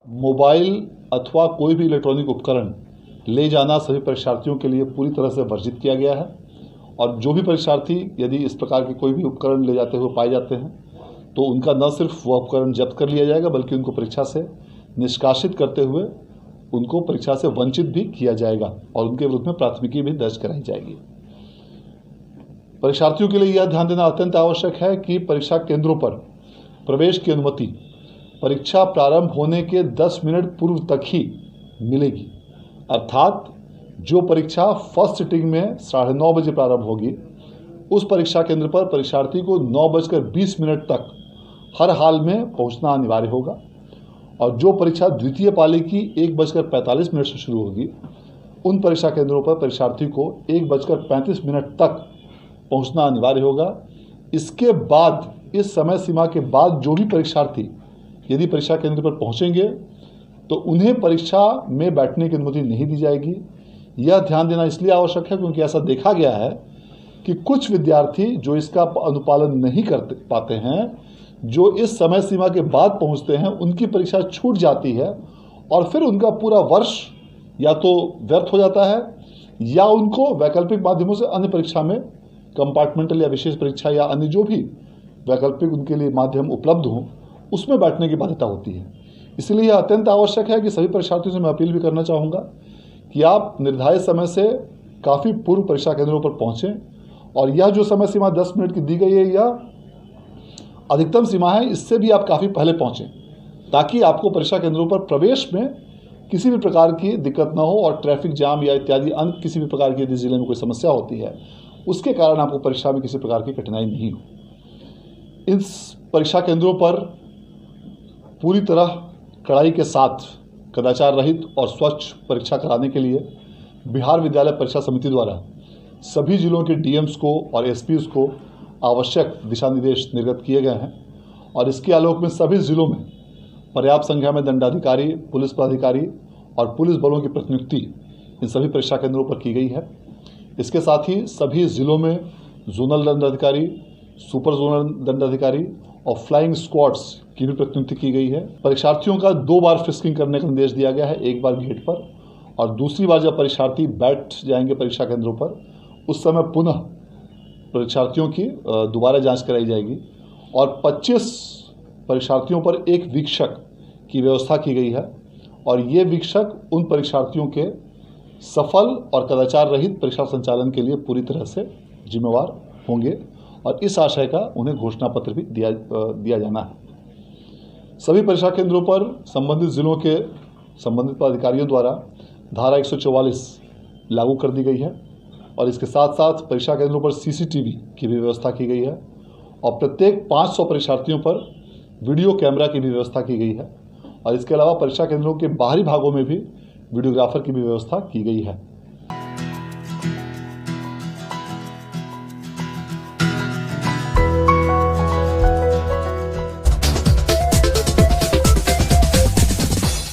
Mobile अथवा कोई भी इलेक्ट्रॉनिक उपकरण ले जाना सभी परीक्षार्थियों के लिए पूरी तरह से वर्जित किया गया है और जो भी परीक्षार्थी यदि इस प्रकार के कोई भी उपकरण ले जाते हुए पाए जाते हैं तो उनका न सिर्फ वह उपकरण जब्त कर लिया जाएगा बल्कि उनको परीक्षा से निष्कासित करते हुए उनको परीक्षा से वंचित भी किया जाएगा और उनके विरुद्ध में प्राथमिकी भी दर्ज कराई जाएगी। परीक्षार्थियों के लिए यह ध्यान देना अत्यंत आवश्यक है कि परीक्षा केंद्रों पर प्रवेश की अनुमति परीक्षा प्रारंभ होने के 10 मिनट पूर्व तक ही मिलेगी, अर्थात जो परीक्षा फर्स्ट सिटिंग में 9:30 बजे प्रारंभ होगी उस परीक्षा केंद्र पर परीक्षार्थी को 9:20 तक हर हाल में पहुंचना अनिवार्य होगा और जो परीक्षा द्वितीय पाली की 1:45 से शुरू होगी उन परीक्षा केंद्रों पर परीक्षार्थी को 1:35 तक पहुंचना अनिवार्य होगा। इसके बाद इस समय सीमा के बाद जो भी परीक्षार्थी यदि परीक्षा केंद्र पर पहुंचेंगे तो उन्हें परीक्षा में बैठने की अनुमति नहीं दी जाएगी। यह ध्यान देना इसलिए आवश्यक है क्योंकि ऐसा देखा गया है कि कुछ विद्यार्थी जो इसका अनुपालन नहीं कर पाते हैं, जो इस समय सीमा के बाद पहुंचते हैं, उनकी परीक्षा छूट जाती है और फिर उनका पूरा वर्ष या तो व्यर्थ हो जाता है या उनको वैकल्पिक माध्यमों से अन्य परीक्षा में कंपार्टमेंटल या विशेष परीक्षा या अन्य जो भी वैकल्पिक उनके लिए माध्यम उपलब्ध हों उसमें बैठने की बाध्यता होती है। इसलिए यह अत्यंत आवश्यक है कि सभी परीक्षार्थियों से मैं अपील भी करना चाहूँगा कि आप निर्धारित समय से काफ़ी पूर्व परीक्षा केंद्रों पर पहुँचें और यह जो समय सीमा 10 मिनट की दी गई है यह अधिकतम सीमा है, इससे भी आप काफ़ी पहले पहुँचें ताकि आपको परीक्षा केंद्रों पर प्रवेश में किसी भी प्रकार की दिक्कत ना हो और ट्रैफिक जाम या इत्यादि अन्य किसी भी प्रकार की यदि जिले में कोई समस्या होती है उसके कारण आपको परीक्षा में किसी प्रकार की कठिनाई नहीं हो। इस परीक्षा केंद्रों पर पूरी तरह कड़ाई के साथ कदाचार रहित और स्वच्छ परीक्षा कराने के लिए बिहार विद्यालय परीक्षा समिति द्वारा सभी जिलों के डीएम्स को और एसपीज को आवश्यक दिशा निर्देश निर्गत किए गए हैं और इसके आलोक में सभी जिलों में पर्याप्त संख्या में दंडाधिकारी, पुलिस पदाधिकारी और पुलिस बलों की प्रतिनियुक्ति इन सभी परीक्षा केंद्रों पर की गई है। इसके साथ ही सभी जिलों में जोनल दंडाधिकारी, सुपर जोनल दंडाधिकारी और फ्लाइंग स्क्वाड्स की भी प्रतिनियुक्ति की गई है। परीक्षार्थियों का 2 बार फ्रिस्किंग करने का निर्देश दिया गया है, एक बार गेट पर और दूसरी बार जब परीक्षार्थी बैठ जाएंगे परीक्षा केंद्रों पर उस समय पुनः परीक्षार्थियों की दोबारा जांच कराई जाएगी और 25 परीक्षार्थियों पर एक वीक्षक की व्यवस्था की गई है और ये वीक्षक उन परीक्षार्थियों के सफल और कदाचार रहित परीक्षा संचालन के लिए पूरी तरह से जिम्मेवार होंगे और इस आशय का उन्हें घोषणा पत्र भी दिया जाना है। सभी परीक्षा केंद्रों पर संबंधित जिलों के संबंधित पदाधिकारियों द्वारा धारा 144 लागू कर दी गई है और इसके साथ साथ परीक्षा केंद्रों पर सीसीटीवी की भी व्यवस्था की गई है और प्रत्येक 500 परीक्षार्थियों पर वीडियो कैमरा की भी व्यवस्था की गई है और इसके अलावा परीक्षा केंद्रों के बाहरी भागों में भी वीडियोग्राफर की भी व्यवस्था की गई है।